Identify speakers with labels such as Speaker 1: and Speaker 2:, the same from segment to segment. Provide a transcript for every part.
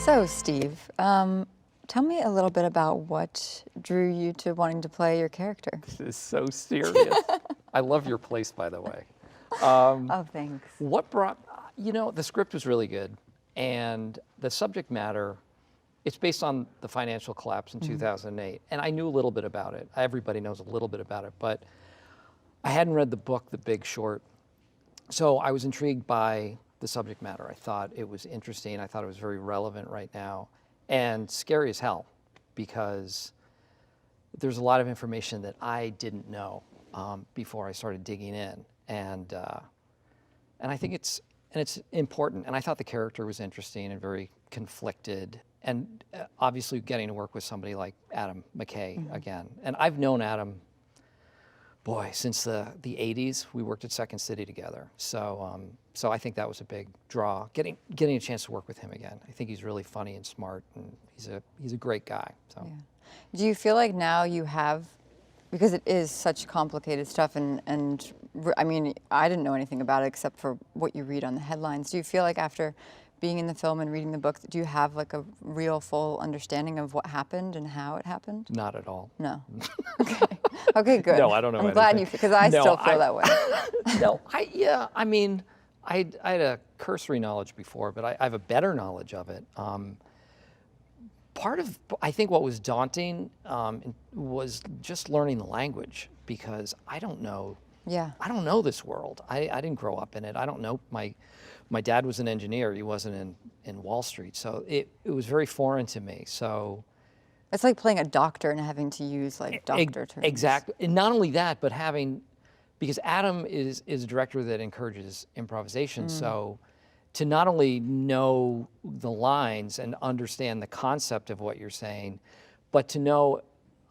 Speaker 1: So, Steve, tell me a little bit about what drew you to wanting to play your character.
Speaker 2: This is so serious. I love your place, by the way.
Speaker 1: Oh, thanks.
Speaker 2: What brought, the script was really good, and the subject matter, it's based on the financial collapse in 2008, and I knew a little bit about it. Everybody knows a little bit about it, but I hadn't read the book, The Big Short, so I was intrigued by the subject matter. I thought it was interesting. I thought it was very relevant right now, and scary as hell, because there's a lot of information that I didn't know before I started digging in, and I think it's important. And I thought the character was interesting and very conflicted, and obviously getting to work with somebody like Adam McKay again. And I've known Adam, boy, since the 80s. We worked at Second City together, so I think that was a big draw. Getting a chance to work with him again. I think he's really funny and smart, and he's a great guy. So.
Speaker 1: Yeah. Do you feel like now you have, because it is such complicated stuff, and I mean, I didn't know anything about it except for what you read on the headlines. Do you feel like after being in the film and reading the book, do you have like a real full understanding of what happened and how it happened?
Speaker 2: Not at all.
Speaker 1: No. Okay. Okay, good.
Speaker 2: No, I don't know
Speaker 1: I'm glad
Speaker 2: anything.
Speaker 1: because I still feel that way.
Speaker 2: No, I mean, I had a cursory knowledge before, but I have a better knowledge of it. Part of, I think, what was daunting was just learning the language, because I don't know.
Speaker 1: Yeah.
Speaker 2: I don't know this world. I didn't grow up in it. I don't know. My dad was an engineer. He wasn't in Wall Street, so it was very foreign to me. So
Speaker 1: it's like playing a doctor and having to use like doctor terms.
Speaker 2: Exactly. And not only that, but because Adam is a director that encourages improvisation. So to not only know the lines and understand the concept of what you're saying, but to know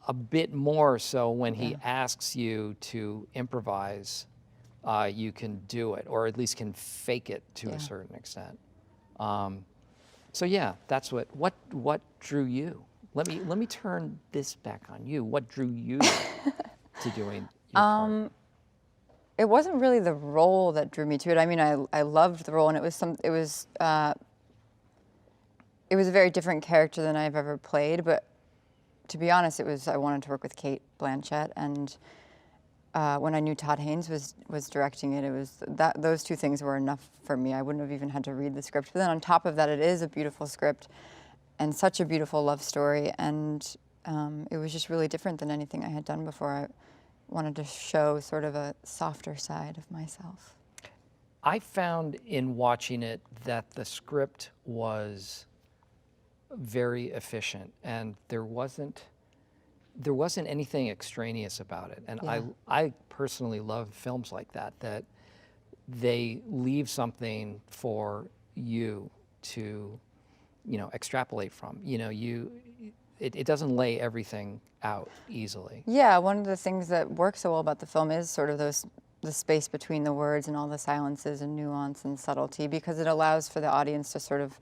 Speaker 2: a bit more, so when he asks you to improvise, you can do it, or at least can fake it to a certain extent. So yeah, that's what drew you. Let me turn this back on you. What drew you to doing your part?
Speaker 1: It wasn't really the role that drew me to it. I mean, I loved the role, and it was a very different character than I've ever played. But to be honest, I wanted to work with Kate Blanchett, and when I knew Todd Haynes was directing it, those two things were enough for me. I wouldn't have even had to read the script. But then on top of that, it is a beautiful script and such a beautiful love story, and it was just really different than anything I had done before. I wanted to show sort of a softer side of myself.
Speaker 2: I found in watching it that the script was very efficient, and there wasn't anything extraneous about it. And I personally love films like that they leave something for you to, extrapolate from. It doesn't lay everything out easily.
Speaker 1: Yeah, one of the things that works so well about the film is sort of the space between the words and all the silences and nuance and subtlety, because it allows for the audience to sort of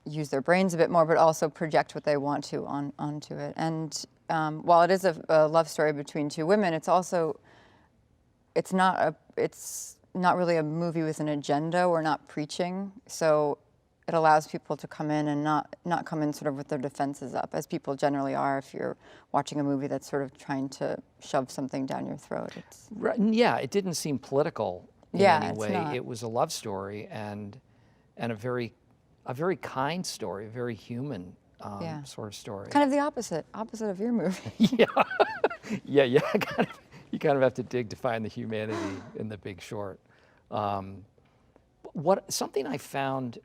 Speaker 1: use their brains a bit more, but also project what they want to onto it. And while it is a love story between two women, it's not really a movie with an agenda. We're not preaching, so it allows people to come in and not come in sort of with their defenses up, as people generally are if you're watching a movie that's sort of trying to shove something down your throat.
Speaker 2: Right, yeah, it didn't seem political in any way.
Speaker 1: Not.
Speaker 2: It was a love story and a very kind story, a very human sort of story.
Speaker 1: Kind of the opposite of your movie.
Speaker 2: Yeah. You kind of have to dig to find the humanity in The Big Short. Something I found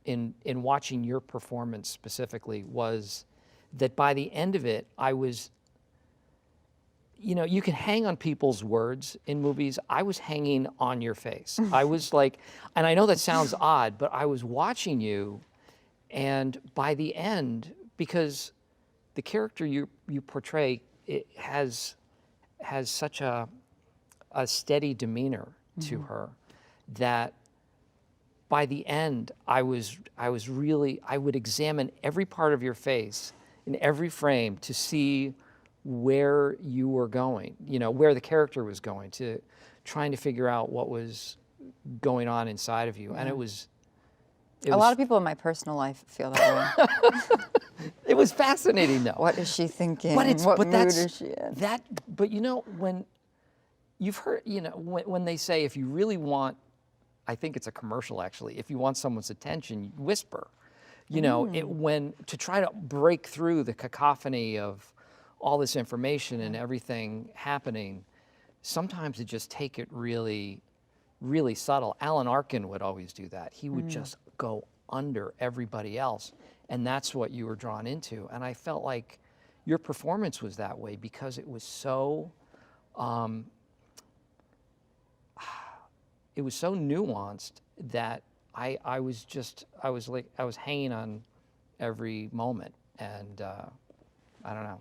Speaker 2: in watching your performance specifically was that by the end of it, I was, you can hang on people's words in movies. I was hanging on your face. I was like, and I know that sounds odd, but I was watching you, and by the end, because the character you portray, it has such a steady demeanor to her that by the end, I would examine every part of your face in every frame to see where you were going, where the character was going, trying to figure out what was going on inside of you. And
Speaker 1: A lot of people in my personal life feel that way.
Speaker 2: It was fascinating, though.
Speaker 1: What is she thinking?
Speaker 2: But
Speaker 1: what mood is she in?
Speaker 2: But you know, when you've heard, you know, when they say if you really want, I think it's a commercial actually, if you want someone's attention, whisper. You know, to try to break through the cacophony of all this information and everything happening, sometimes it just take it really, really subtle. Alan Arkin would always do that. He would just go under everybody else, and that's what you were drawn into. And I felt like your performance was that way because it was so, it was so nuanced that I was hanging on every moment, and I don't know.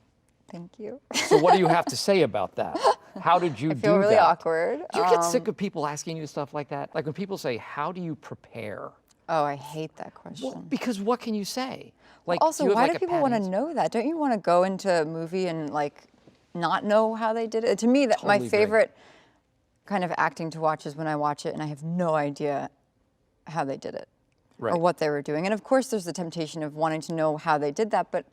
Speaker 1: Thank you.
Speaker 2: So what do you have to say about that? How did you do that?
Speaker 1: I feel really awkward.
Speaker 2: Do you get sick of people asking you stuff like that? Like when people say, how do you prepare?
Speaker 1: Oh, I hate that question.
Speaker 2: Well, because what can you say? Like,
Speaker 1: Also, why do people want to
Speaker 2: know?
Speaker 1: know that? Don't you want to go into a movie and like not know how they did it? To me,
Speaker 2: Totally
Speaker 1: my
Speaker 2: agree.
Speaker 1: favorite kind of acting to watch is when I watch it and I have no idea how they did it or what they were doing. And of course, there's the temptation of wanting to know how they did that, but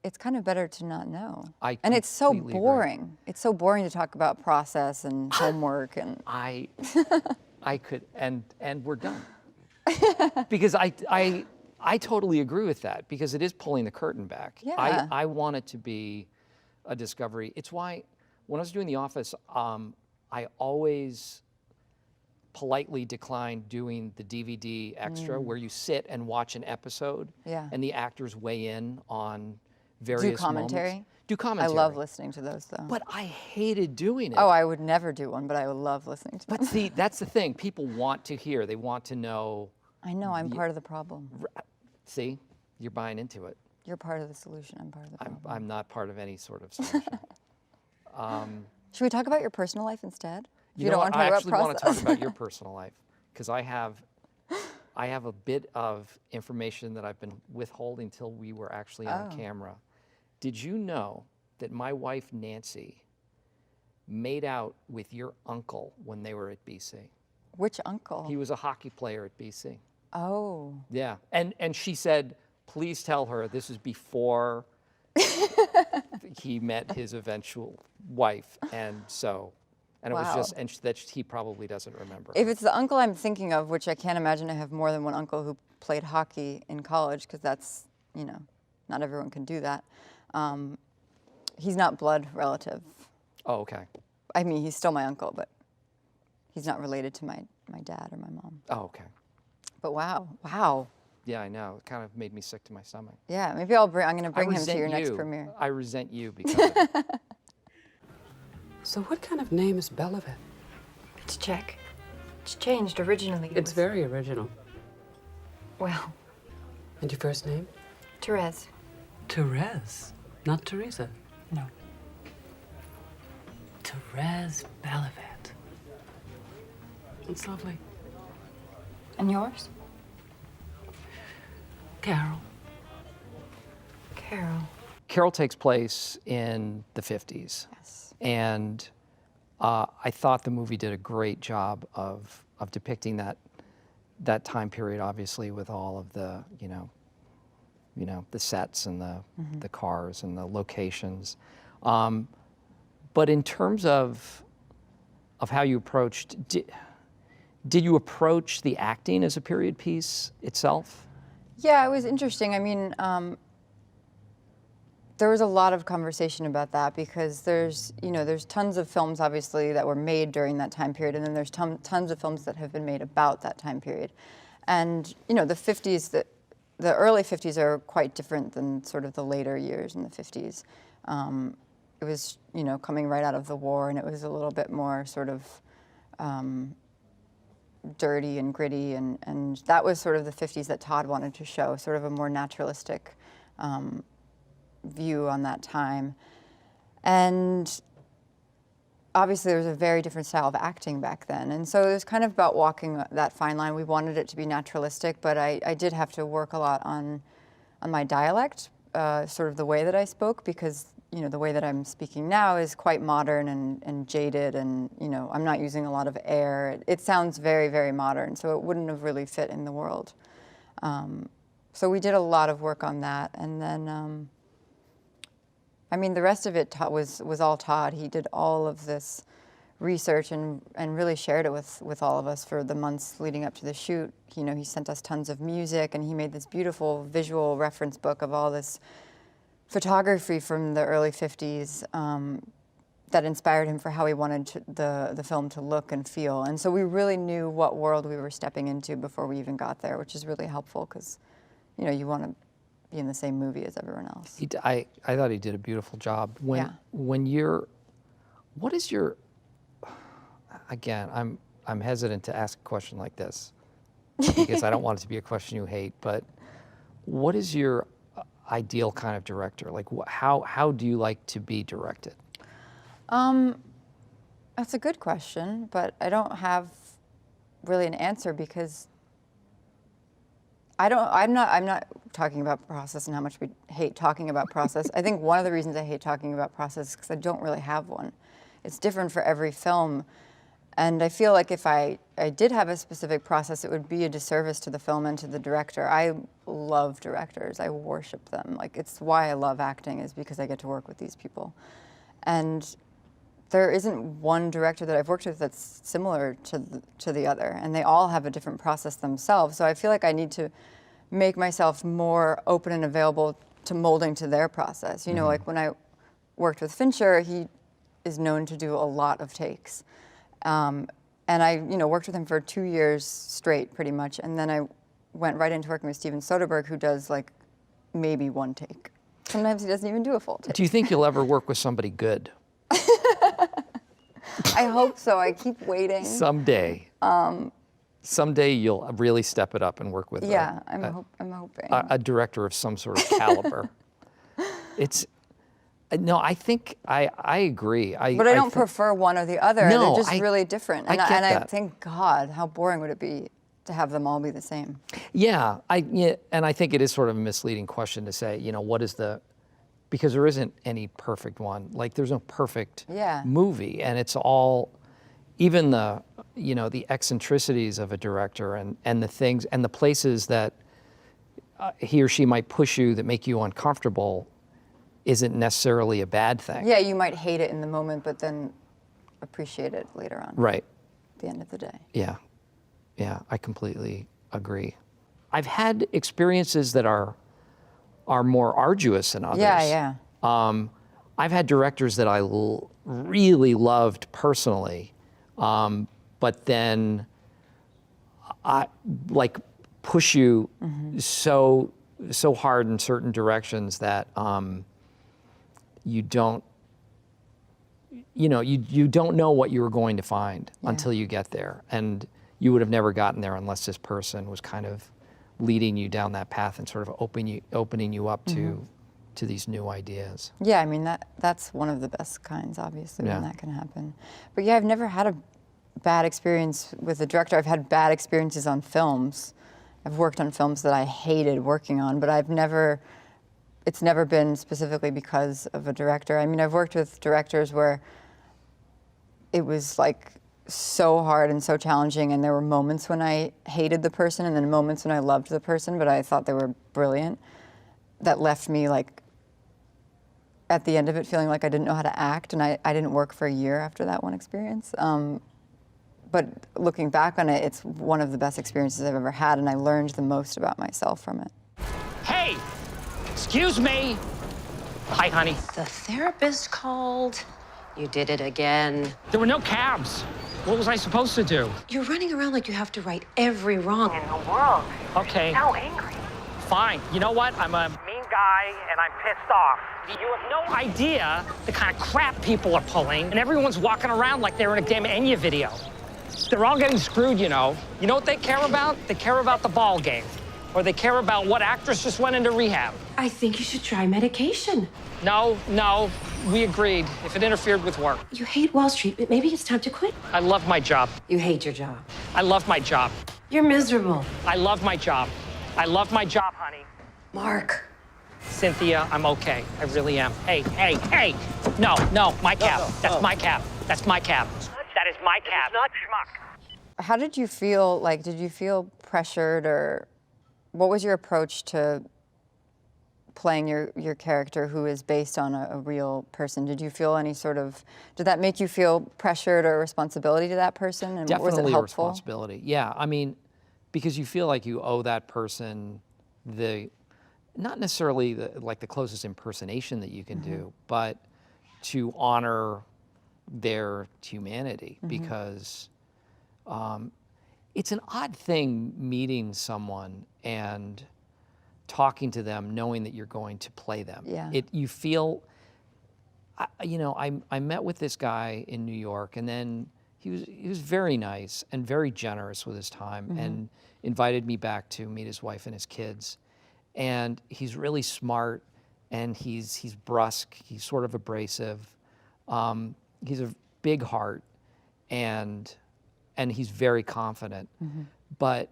Speaker 1: it's kind of better to not know. And it's so boring.
Speaker 2: Agree.
Speaker 1: It's so boring to talk about process and homework and.
Speaker 2: I could, and we're done. Because I totally agree with that because it is pulling the curtain back.
Speaker 1: Yeah.
Speaker 2: I want it to be a discovery. It's why when I was doing The Office, I always politely declined doing the DVD extra where you sit and watch an episode and the actors weigh in on various
Speaker 1: commentary?
Speaker 2: moments. Do commentary.
Speaker 1: I love listening to those though.
Speaker 2: But I hated doing it.
Speaker 1: Oh, I would never do one, but I would love listening to them.
Speaker 2: But see, that's the thing. People want to hear. They want to know.
Speaker 1: I know, I'm part of the problem.
Speaker 2: See, you're buying into it.
Speaker 1: You're part of the solution, I'm part of the problem.
Speaker 2: I'm not part of any sort of solution.
Speaker 1: Should we talk about your personal life instead?
Speaker 2: You
Speaker 1: don't want to talk
Speaker 2: I
Speaker 1: about
Speaker 2: actually want to talk
Speaker 1: process.
Speaker 2: about your personal life because I have a bit of information that I've been withholding till we were actually on camera. Did you know that my wife Nancy made out with your uncle when they were at BC?
Speaker 1: Which uncle?
Speaker 2: He was a hockey player at BC.
Speaker 1: Oh.
Speaker 2: Yeah, and she said, please tell her this is before he met his eventual wife, and it was just, and that he probably doesn't remember.
Speaker 1: If it's the uncle I'm thinking of, which I can't imagine I have more than one uncle who played hockey in college, because that's, not everyone can do that. He's not blood relative.
Speaker 2: Oh, okay.
Speaker 1: I mean, he's still my uncle, but he's not related to my dad or my mom.
Speaker 2: Oh, okay.
Speaker 1: But wow.
Speaker 2: Yeah, I know. It kind of made me sick to my stomach.
Speaker 1: Yeah, maybe I'm going to bring him to your next premiere.
Speaker 2: I resent you because of it.
Speaker 3: So what kind of name is Belivet?
Speaker 4: It's Czech. It's changed originally.
Speaker 3: It's very original.
Speaker 4: Well,
Speaker 3: And your first name?
Speaker 4: Therese.
Speaker 3: Therese, not Teresa.
Speaker 4: No.
Speaker 3: Therese Belivet. It's lovely.
Speaker 4: And yours?
Speaker 3: Carol.
Speaker 4: Carol.
Speaker 2: Carol takes place in the 50s.
Speaker 1: Yes.
Speaker 2: And I thought the movie did a great job of depicting that time period, obviously, with all of the, the sets and the cars and the locations. But in terms of how you approached, did you approach the acting as a period piece itself?
Speaker 1: Yeah, it was interesting. I mean, there was a lot of conversation about that because there's tons of films, obviously, that were made during that time period, and then there's tons of films that have been made about that time period. And, the 50s, the early 50s are quite different than sort of the later years in the 50s. It was, coming right out of the war, and it was a little bit more sort of dirty and gritty, and that was sort of the 50s that Todd wanted to show, sort of a more naturalistic view on that time. And obviously there was a very different style of acting back then, and so it was kind of about walking that fine line. We wanted it to be naturalistic, but I did have to work a lot on my dialect, sort of the way that I spoke, because the way that I'm speaking now is quite modern and jaded, and I'm not using a lot of air. It sounds very, very modern, so it wouldn't have really fit in the world. So we did a lot of work on that, and then, I mean, the rest of it was all Todd. He did all of this research and really shared it with all of us for the months leading up to the shoot. You know, he sent us tons of music, and he made this beautiful visual reference book of all this photography from the early 50s that inspired him for how he wanted the film to look and feel. And so we really knew what world we were stepping into before we even got there, which is really helpful because, you know, you want to be in the same movie as everyone else.
Speaker 2: I thought he did a beautiful job. When you're, what is your, again, I'm hesitant to ask a question like this because I don't want it to be a question you hate, but what is your ideal kind of director? Like, how do you like to be directed?
Speaker 1: That's a good question, but I don't have really an answer because I'm not talking about process and how much we hate talking about process. I think one of the reasons I hate talking about process is because I don't really have one. It's different for every film. And I feel like if I did have a specific process, it would be a disservice to the film and to the director. I love directors. I worship them. Like, it's why I love acting, is because I get to work with these people. And there isn't one director that I've worked with that's similar to the other, and they all have a different process themselves. So I feel like I need to make myself more open and available to molding to their process. You know, like when I worked with Fincher, he is known to do a lot of takes. And I, you know, worked with him for 2 years straight, pretty much, and then I went right into working with Steven Soderbergh, who does like maybe one take. Sometimes he doesn't even do a full take.
Speaker 2: Do you think you'll ever work with somebody good?
Speaker 1: I hope so. I keep waiting.
Speaker 2: Someday. Someday you'll really step it up and work with
Speaker 1: I'm hoping.
Speaker 2: a director of some sort of caliber. No, I think I agree.
Speaker 1: But I don't prefer one or the other.
Speaker 2: No,
Speaker 1: they're just really different. And
Speaker 2: I
Speaker 1: think, God, how boring would it be to have them all be the same?
Speaker 2: Yeah, and I think it is sort of a misleading question to say, you know, what is the, because there isn't any perfect one. Like, there's no perfect movie, and it's all, even the, you know, the eccentricities of a director and the things and the places that he or she might push you that make you uncomfortable isn't necessarily a bad thing.
Speaker 1: Yeah, you might hate it in the moment, but then appreciate it later on.
Speaker 2: Right.
Speaker 1: At the end of the day.
Speaker 2: Yeah, I completely agree. I've had experiences that are more arduous than others.
Speaker 1: Yeah.
Speaker 2: I've had directors that I really loved personally, but then I like push you so hard in certain directions that you don't know what you were going to find until you get there, and you would have never gotten there unless this person was kind of leading you down that path and sort of opening you up to these new ideas.
Speaker 1: Yeah, I mean, that's one of the best kinds, obviously, when that can happen. But yeah, I've never had a bad experience with a director. I've had bad experiences on films. I've worked on films that I hated working on, but it's never been specifically because of a director. I mean, I've worked with directors where it was like so hard and so challenging, and there were moments when I hated the person and then moments when I loved the person, but I thought they were brilliant, that left me like at the end of it feeling like I didn't know how to act, and I didn't work for a year after that one experience. But looking back on it, it's one of the best experiences I've ever had, and I learned the most about myself from it.
Speaker 5: Hey, excuse me. Hi, honey.
Speaker 6: The therapist called. You did it again.
Speaker 5: There were no cabs. What was I supposed to do?
Speaker 6: You're running around like you have to right every wrong in the world.
Speaker 5: Okay.
Speaker 6: So angry.
Speaker 5: Fine. You know what? I'm a mean guy, and I'm pissed off. You have no idea the kind of crap people are pulling, and everyone's walking around like they're in a damn Enya video. They're all getting screwed, you know. You know what they care about? They care about the ball game. Or they care about what actress just went into rehab.
Speaker 6: I think you should try medication.
Speaker 5: No, we agreed if it interfered with work.
Speaker 6: You hate Wall Street, but maybe it's time to quit.
Speaker 5: I love my job.
Speaker 6: You hate your job.
Speaker 5: I love my job.
Speaker 6: You're miserable.
Speaker 5: I love my job. I love my job, honey.
Speaker 6: Mark.
Speaker 5: Cynthia, I'm okay. I really am. Hey. No, my cab. That's my cab. That's my cab. That is my cab. Not schmuck.
Speaker 1: How did you feel? Like, did you feel pressured or what was your approach to playing your character who is based on a real person? Did you feel any sort of, did that make you feel pressured or responsibility to that person? And was it
Speaker 2: Definitely a
Speaker 1: helpful?
Speaker 2: responsibility. Yeah, I mean, because you feel like you owe that person not necessarily like the closest impersonation that you can do, but to honor their humanity, because it's an odd thing meeting someone and talking to them knowing that you're going to play them.
Speaker 1: Yeah.
Speaker 2: You feel, I met with this guy in New York, and then he was very nice and very generous with his time, and invited me back to meet his wife and his kids. And he's really smart, and he's brusque, he's sort of abrasive. He's a big heart, and he's very confident. But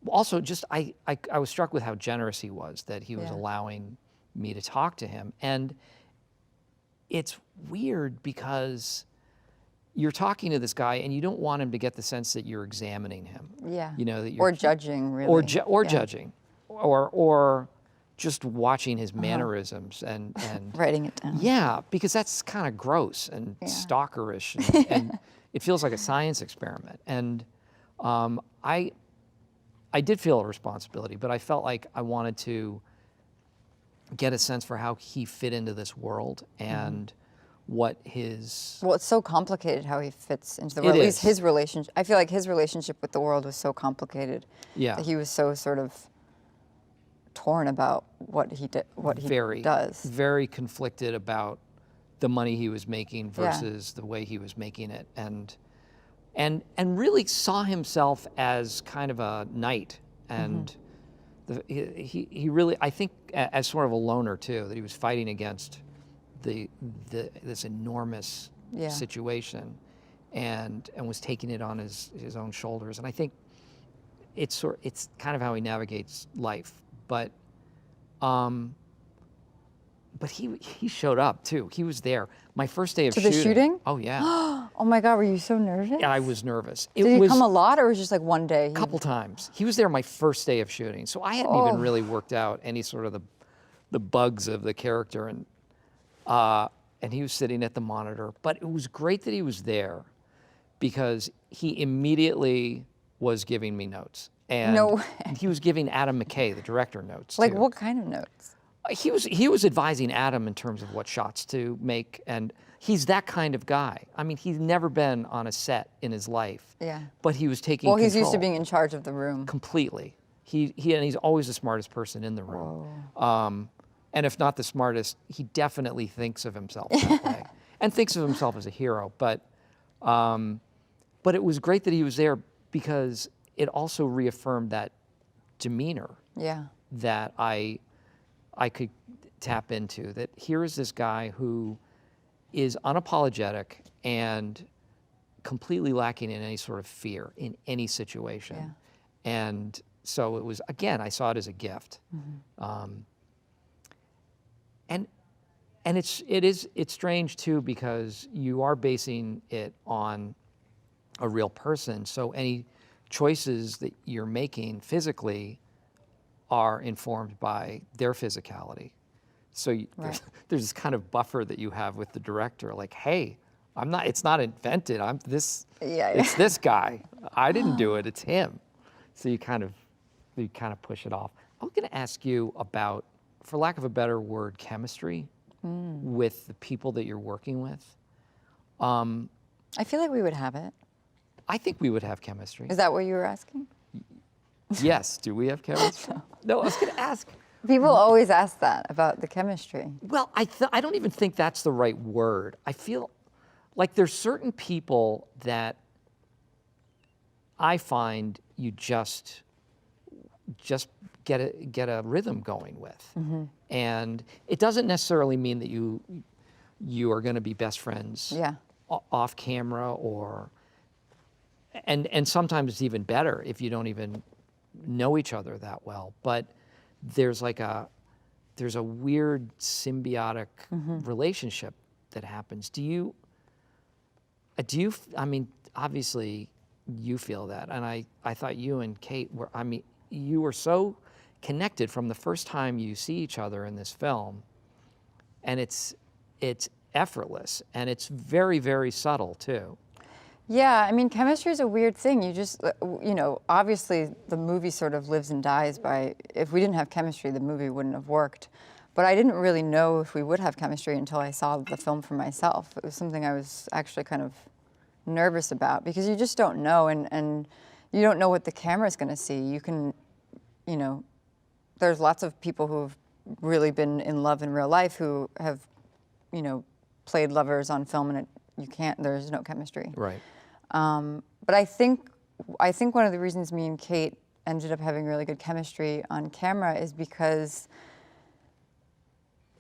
Speaker 2: also, just I was struck with how generous he was, that he was allowing me to talk to him. And it's weird because you're talking to this guy and you don't want him to get the sense that you're examining him.
Speaker 1: Yeah.
Speaker 2: That you're,
Speaker 1: Or judging, really.
Speaker 2: or judging, or just watching his mannerisms and
Speaker 1: Writing it down.
Speaker 2: yeah, because that's kind of gross and stalkerish, and it feels like a science experiment. And I did feel a responsibility, but I felt like I wanted to get a sense for how he fit into this world and what his...
Speaker 1: Well, it's so complicated how he fits into the
Speaker 2: It
Speaker 1: world. At least
Speaker 2: is.
Speaker 1: his relationship. I feel like his relationship with the world was so complicated.
Speaker 2: Yeah.
Speaker 1: That he was so sort of torn about what he does.
Speaker 2: Very conflicted about the money he was making versus the way he was making it, and really saw himself as kind of a knight, and he really, I think, as sort of a loner too, that he was fighting against this enormous situation, and was taking it on his own shoulders. And I think it's kind of how he navigates life. But he showed up too. He was there. My first day of
Speaker 1: To the shooting?
Speaker 2: Oh yeah.
Speaker 1: Oh my God, were you so nervous?
Speaker 2: Yeah, I was nervous.
Speaker 1: Did he come a lot, or was it just like one day?
Speaker 2: A couple times. He was there my first day of shooting, so I hadn't even really worked out any sort of the bugs of the character, and he was sitting at the monitor. But it was great that he was there, because he immediately was giving me notes, and
Speaker 1: No way.
Speaker 2: he was giving Adam McKay, the director, notes
Speaker 1: Like
Speaker 2: too.
Speaker 1: what kind of notes?
Speaker 2: He was advising Adam in terms of what shots to make, and he's that kind of guy. I mean, he's never been on a set in his life.
Speaker 1: Yeah.
Speaker 2: But he was taking
Speaker 1: Well, he's used to
Speaker 2: control.
Speaker 1: being in charge of the room.
Speaker 2: Completely. And he's always the smartest person in the room. And if not the smartest, he definitely thinks of himself that way, and thinks of himself as a hero. But it was great that he was there, because it also reaffirmed that demeanor
Speaker 1: Yeah.
Speaker 2: that I could tap into, that here is this guy who is unapologetic and completely lacking in any sort of fear in any situation.
Speaker 1: Yeah.
Speaker 2: And so it was, again, I saw it as a gift. And it's strange too, because you are basing it on a real person. So any choices that you're making physically are informed by their physicality. So there's this kind of buffer that you have with the director, like, hey, it's not invented. It's this guy. I didn't do it, it's him. So you kind of push it off. I was gonna ask you about, for lack of a better word, chemistry with the people that you're working with.
Speaker 1: I feel like we would have it.
Speaker 2: I think we would have chemistry.
Speaker 1: Is that what you were asking?
Speaker 2: Yes, do we have chemistry? No, I was gonna ask.
Speaker 1: People always ask that about the chemistry.
Speaker 2: Well, I don't even think that's the right word. I feel like there's certain people that I find you just get a rhythm going with, and it doesn't necessarily mean that you are going to be best friends off camera, and sometimes it's even better if you don't even know each other that well. But there's a weird symbiotic relationship that happens. Do you, I mean, obviously you feel that, and I thought you and Kate you were so connected from the first time you see each other in this film, and it's effortless, and it's very, very subtle too.
Speaker 1: Yeah, I mean, chemistry is a weird thing. You just, you know, obviously the movie sort of lives and dies by, if we didn't have chemistry, the movie wouldn't have worked. But I didn't really know if we would have chemistry until I saw the film for myself. It was something I was actually kind of nervous about, because you just don't know, and you don't know what the camera's going to see. You can, you know, there's lots of people who've really been in love in real life who have, you know, played lovers on film, and there's no chemistry.
Speaker 2: Right.
Speaker 1: But I think one of the reasons me and Kate ended up having really good chemistry on camera is because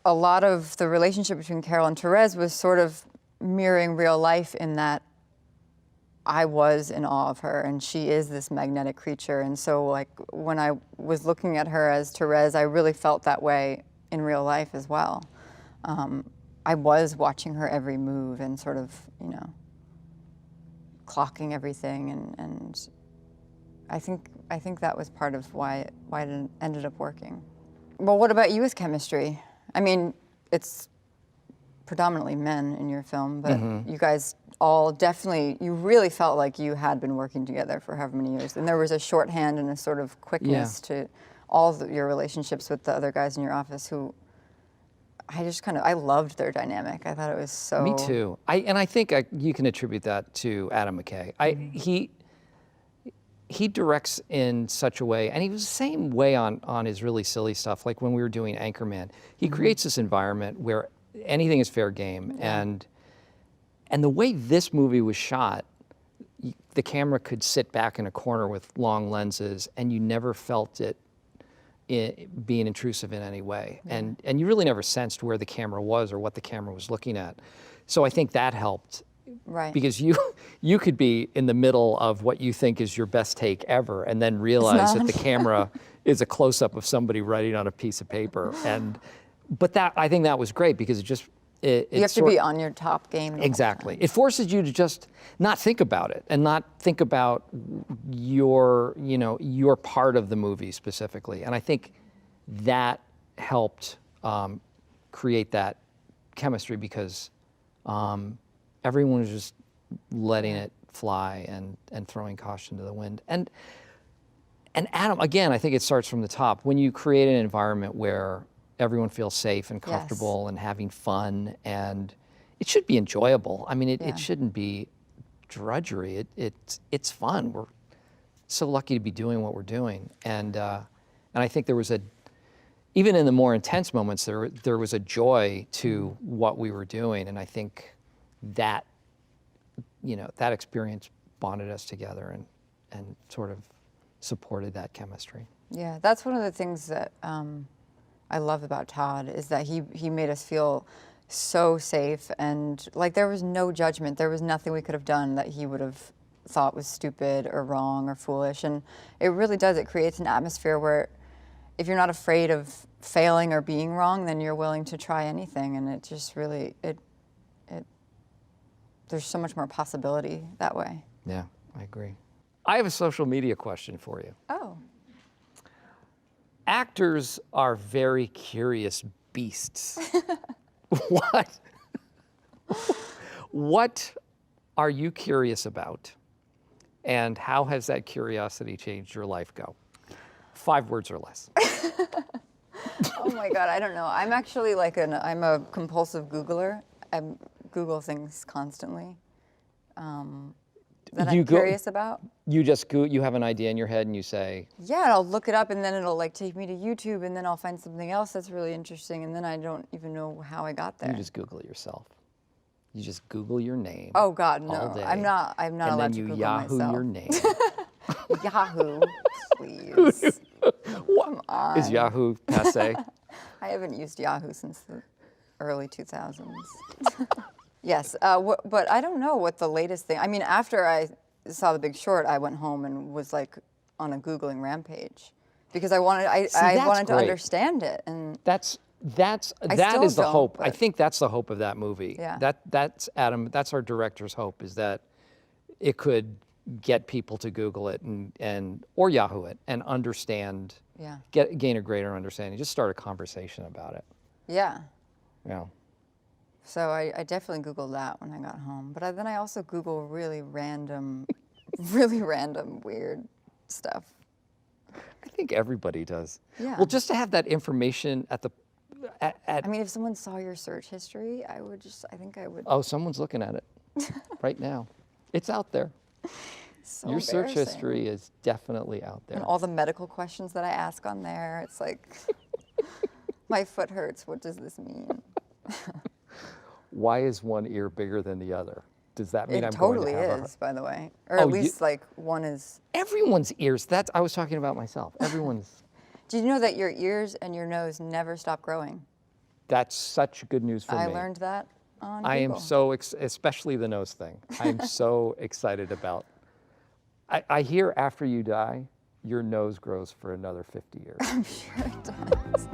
Speaker 1: a lot of the relationship between Carol and Therese was sort of mirroring real life, in that I was in awe of her, and she is this magnetic creature. And so, like, when I was looking at her as Therese, I really felt that way in real life as well. I was watching her every move and sort of, you know, clocking everything, and I think that was part of why it ended up working. Well, what about you with chemistry? I mean, it's predominantly men in your film, but you guys all definitely, you really felt like you had been working together for however many years, and there was a shorthand and a sort of quickness to all of your relationships with the other guys in your office who I loved their dynamic. I thought it was so...
Speaker 2: Me too. I think you can attribute that to Adam McKay. He directs in such a way, and he was the same way on his really silly stuff, like when we were doing Anchorman. He creates this environment where anything is fair game, and the way this movie was shot, the camera could sit back in a corner with long lenses, and you never felt it being intrusive in any way. And you really never sensed where the camera was or what the camera was looking at. So I think that helped.
Speaker 1: Right.
Speaker 2: Because you could be in the middle of what you think is your best take ever, and then realize that the camera is a close-up of somebody writing on a piece of paper. But I think that was great, because you have
Speaker 1: to be on your top game.
Speaker 2: Exactly. It forces you to just not think about it, and not think about your part of the movie specifically. And I think that helped create that chemistry, because everyone was just letting it fly and throwing caution to the wind. And Adam, again, I think it starts from the top. When you create an environment where everyone feels safe and comfortable and having fun, and it should be enjoyable. I mean, it shouldn't be drudgery. It's fun. We're so lucky to be doing what we're doing. And I think there was even in the more intense moments, there was a joy to what we were doing. And I think that, that experience bonded us together and sort of supported that chemistry.
Speaker 1: Yeah, that's one of the things that I love about Todd, is that he made us feel so safe, and like there was no judgment. There was nothing we could have done that he would have thought was stupid or wrong or foolish. And it really does. It creates an atmosphere where if you're not afraid of failing or being wrong, then you're willing to try anything. And it just really, there's so much more possibility that way.
Speaker 2: Yeah, I agree. I have a social media question for you.
Speaker 1: Oh.
Speaker 2: Actors are very curious beasts. What are you curious about, and how has that curiosity changed your life? Go. 5 words or less.
Speaker 1: Oh my God, I don't know. I'm actually I'm a compulsive Googler. I Google things constantly that I'm curious about.
Speaker 2: You have an idea in your head and you say...
Speaker 1: Yeah, and I'll look it up, and then it'll take me to YouTube, and then I'll find something else that's really interesting, and then I don't even know how I got there.
Speaker 2: You just Google it yourself. You just Google your name.
Speaker 1: Oh God, no.
Speaker 2: All day,
Speaker 1: I'm not allowed to Google myself.
Speaker 2: And then you Yahoo your name.
Speaker 1: Yahoo, please. Come on.
Speaker 2: Is Yahoo passé?
Speaker 1: I haven't used Yahoo since the early 2000s. Yes, but I don't know what the latest thing. I mean, after I saw The Big Short, I went home and was on a Googling rampage, because I wanted to understand it. And
Speaker 2: that is the hope. I think that's the hope of that movie.
Speaker 1: Yeah.
Speaker 2: That's Adam. That's our director's hope, is that it could get people to Google it and or Yahoo it and understand,
Speaker 1: Yeah.
Speaker 2: gain a greater understanding. Just start a conversation about it.
Speaker 1: Yeah.
Speaker 2: Yeah.
Speaker 1: So I definitely Googled that when I got home. But then I also Google really random, weird stuff.
Speaker 2: I think everybody does.
Speaker 1: Yeah.
Speaker 2: Well, just to have that information at the,
Speaker 1: I mean, if someone saw your search history, I think I would.
Speaker 2: oh, someone's looking at it right now. It's out there.
Speaker 1: So
Speaker 2: Your search
Speaker 1: embarrassing.
Speaker 2: history is definitely out there.
Speaker 1: And all the medical questions that I ask on there, it's like, my foot hurts. What does this mean?
Speaker 2: Why is one ear bigger than the other? Does that mean
Speaker 1: It
Speaker 2: I'm
Speaker 1: totally
Speaker 2: going to have
Speaker 1: is, by the way. Or
Speaker 2: Oh,
Speaker 1: at
Speaker 2: you-
Speaker 1: least like one is.
Speaker 2: Everyone's ears. I was talking about myself. Everyone's.
Speaker 1: Did you know that your ears and your nose never stop growing?
Speaker 2: That's such good news for
Speaker 1: I
Speaker 2: me.
Speaker 1: learned that on
Speaker 2: I am
Speaker 1: Google.
Speaker 2: so, especially the nose thing. I'm so excited about. I hear after you die, your nose grows for another 50 years.
Speaker 1: I'm sure it does.